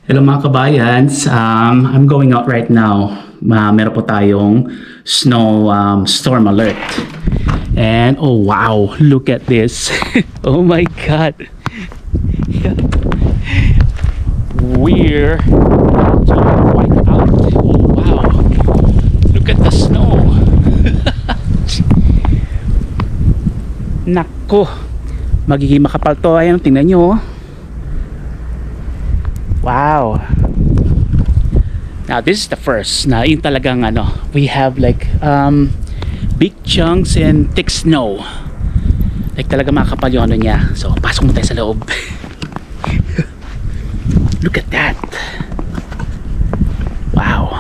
Hello mga kabayans, I'm going out right now. Meron po tayong snow storm alert. And oh wow, look at this. Oh my god. We're white out. Oh wow. Look at the snow. Nako. Magiging makapal to. Ayan, tingnan nyo. Wow. Now this is the first na yun talagang we have like big chunks and thick snow. Like talaga makakapal yung niya. So pasok mo tayo sa loob. Look at that. Wow.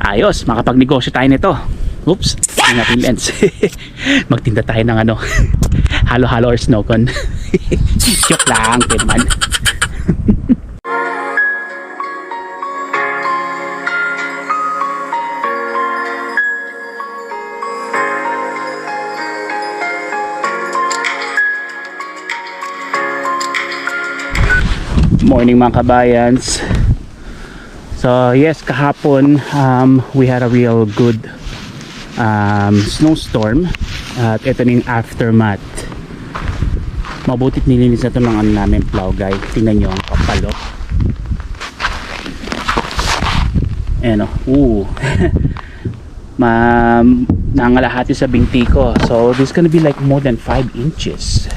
Ayos, makapagnegosyo tayo nito. Oops, hindi natin lens. Magtinda tayo ng halo-halo or snow cone. Joke lang, pwede man. Morning mga kabayans. So yes, kahapon we had a real good snowstorm at ito na yung aftermath. Mabutit nilinis na ito ng namin plow guys. Tingnan nyo ang kapalo. Ayan o. Nangalahati sa binti ko. So this is gonna be like more than 5 inches.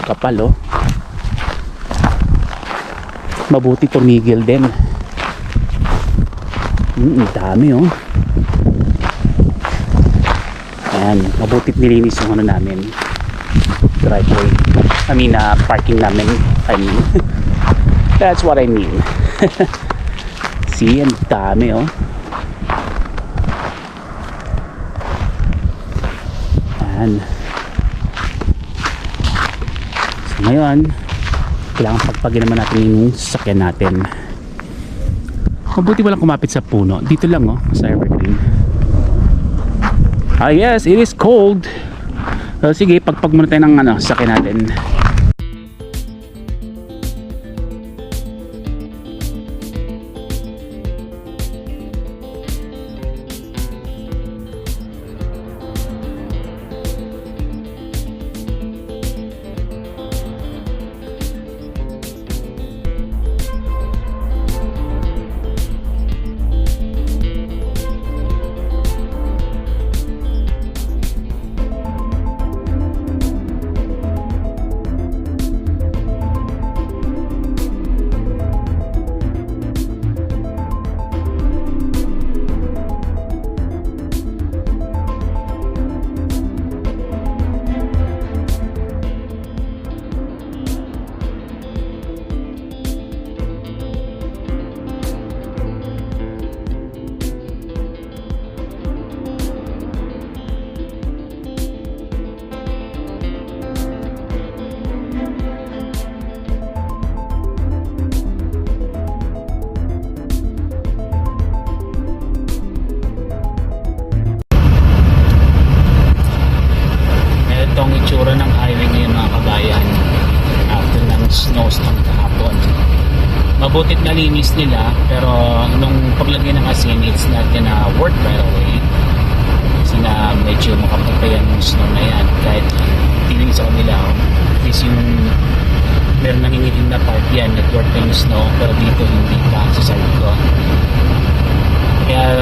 Kapalo. Mabuti tumigil din. Dami oh. Ayan, mabutit nilinis yung namin driveway. Parking namin. That's what I mean. See, ang dami oh. Ayan. So ngayon, kailangan pagpagin naman natin yung sasakyan natin. Mabuti walang kumapit sa puno. Dito lang oh, sa evergreen. Ah yes, it is cold. So, sige, pagpag muna tayo ng sasakyan natin. Itong itsura ng highway ngayon mga kabayan after ng snowstorm kahapon. Mabutit na linis nila pero nung paglagay ng asin it's not gonna work right away kasi na medyo makapagpayan yung snow na yan kahit tingin sa kanila at least yung meron nangingitim na part yan nag-work pa yung snow pero dito hindi pa sa side ko. Kaya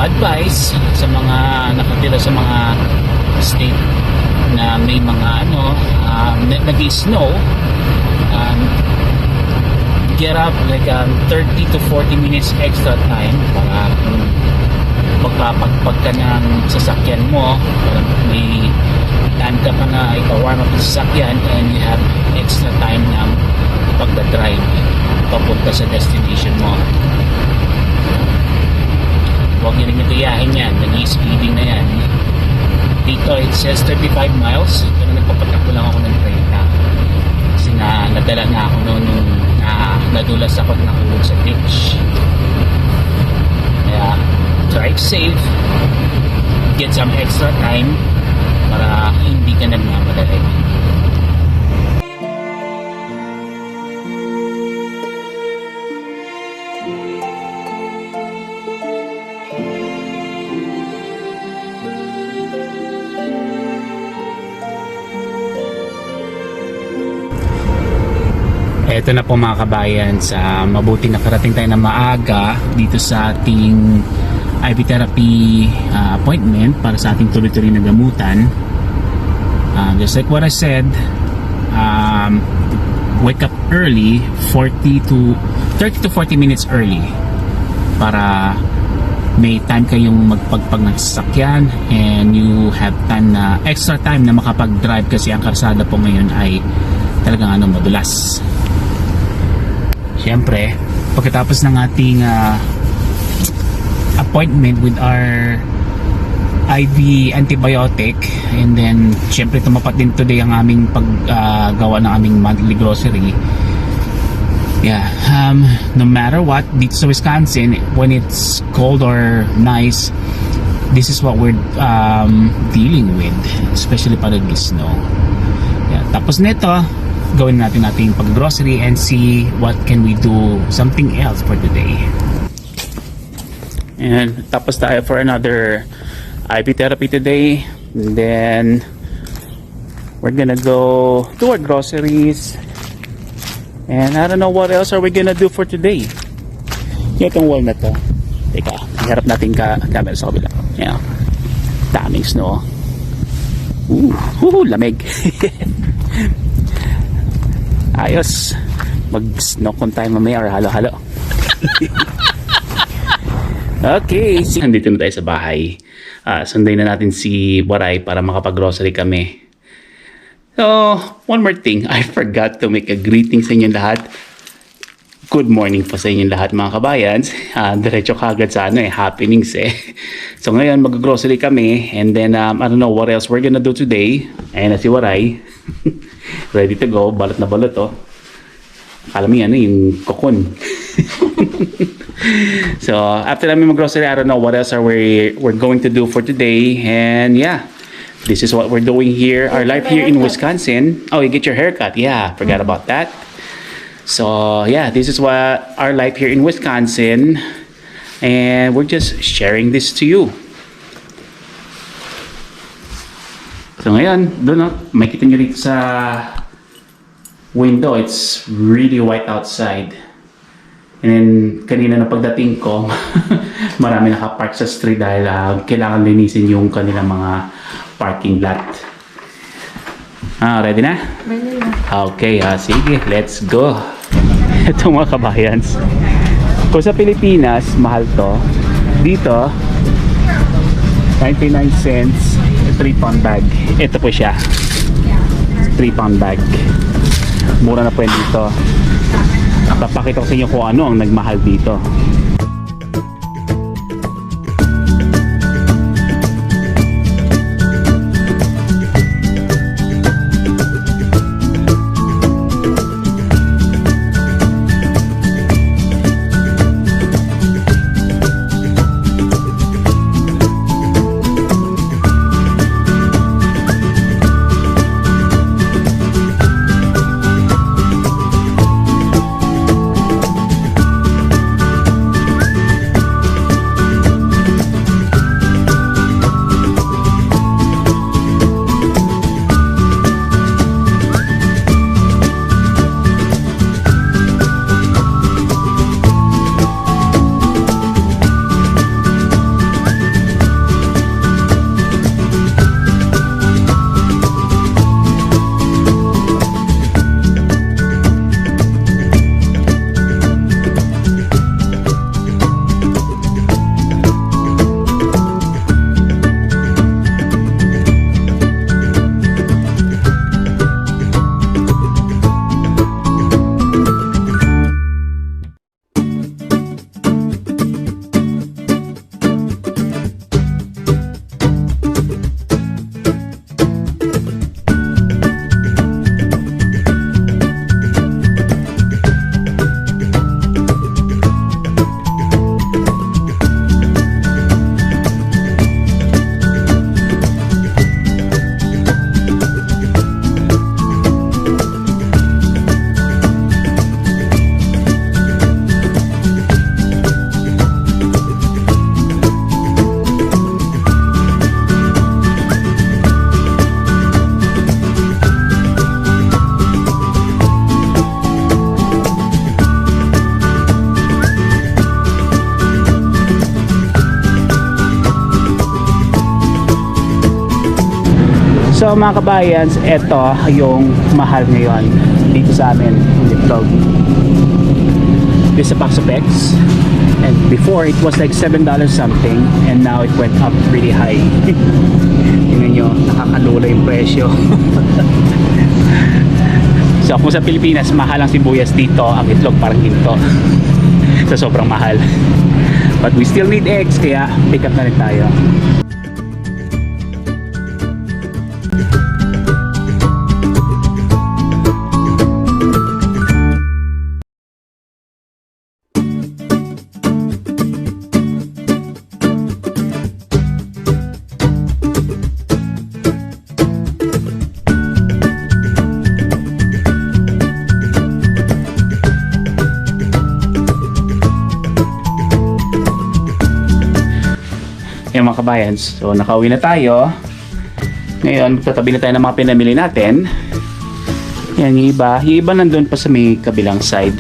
advice sa mga nakatira sa mga state na may mga nag-snow, get up like 30 to 40 minutes extra time para magpapagpag ka ng sasakyan mo para may time ka pa na ipa-warm up yung sasakyan and you have extra time na pagdadrive papunta sa destination mo. Huwag nyo rin nagayahin yan, nag-i-speeding na yan. Dito it says 35 miles pero nagpapatakbo lang ako ng 30 kasi nadala na ako noon nung nadulas ako at nahulog sa ditch. Kaya drive safe, get some extra time para hindi ka nagmamadali. Ito na po mga kabayan, sa mabuti nakarating tayo na maaga dito sa ating IV therapy appointment para sa ating tuloy-tuloy na gamutan. Just like what I said, wake up early, 30 to 40 minutes early para may time kayong magpagpag ng sasakyan and you have time na extra time na makapag-drive kasi ang karsada po ngayon ay talagang madulas. Siyempre, pagkatapos ng ating appointment with our IV antibiotic, and then siyempre tumapat din today ang aming paggawa ng aming monthly grocery. Yeah, no matter what, dito sa Wisconsin, when it's cold or nice, this is what we're dealing with, especially pag nag-snow. Yeah, tapos nito, gawin natin ating pag-grocery and see what can we do something else for today. And tapos tayo for another IV therapy today. And then we're gonna go do our groceries. And I don't know what else are we gonna do for today. Itong wall na to. Teka, harap natin camera sa kabila. Yeah. Daming snow. Lamig. Ayos. Mag-snow kung tayo mamaya or halo-halo. Okay. Nandito na tayo sa bahay. Sunday na natin si Boray para makapag-grocery kami. So, one more thing. I forgot to make a greeting sa inyong lahat. Good morning po sa inyong lahat mga kabayans. Diretso kagad sa happenings eh. So ngayon mag-grocery kami and then I don't know what else we're gonna do today. Ayan na si Waray. Ready to go. Balot na balot oh. Akala mo yan yung kokon. So after namin mag-grocery, I don't know what else we're going to do for today. And yeah, this is what we're doing here. Our life here in Wisconsin. Oh, you get your haircut. Yeah, forgot about that. So yeah, this is what our life here in Wisconsin, and we're just sharing this to you. So ngayon, doon makita nyo rito sa window, it's really white outside. And then kanina na pagdating ko, marami nakapark sa street dahil kailangan linisin yung kanilang mga parking lot. Ready na? Ready na. Okay, sige, let's go. Ito mga kabayans. Kung sa Pilipinas, mahal to. Dito, 99 cents, 3-pound bag. Ito po siya. 3-pound bag. Mura na po yan dito. Papakita ko sa inyo kung ano ang nagmahal dito. So mga kabayans, eto yung mahal ngayon dito sa amin, yung itlog. This is a box of eggs. And before it was like $7 something, and now it went up really high. Tingnan nyo, nakakalula yung presyo. So kung sa Pilipinas mahal ang sibuyas, dito ang itlog parang ginto. So sobrang mahal. But we still need eggs, kaya pick up na rin tayo. Yung mga kabayans, so nakauwi na tayo. Ngayon tatabi na tayo ng mga pinamili natin. Yan, yung iba nandun pa sa may kabilang side.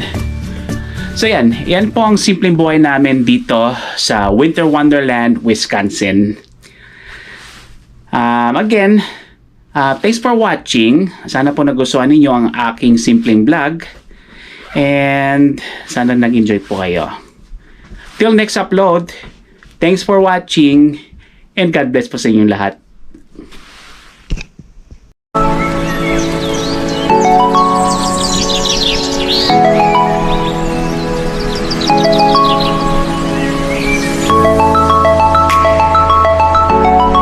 So yan po ang simpleng buhay namin dito sa Winter Wonderland, Wisconsin. Again, thanks for watching. Sana po nagustuhan ninyo ang aking simpleng vlog, and sana nag-enjoy po kayo. Till next upload, thanks for watching, and God bless po sa inyong lahat.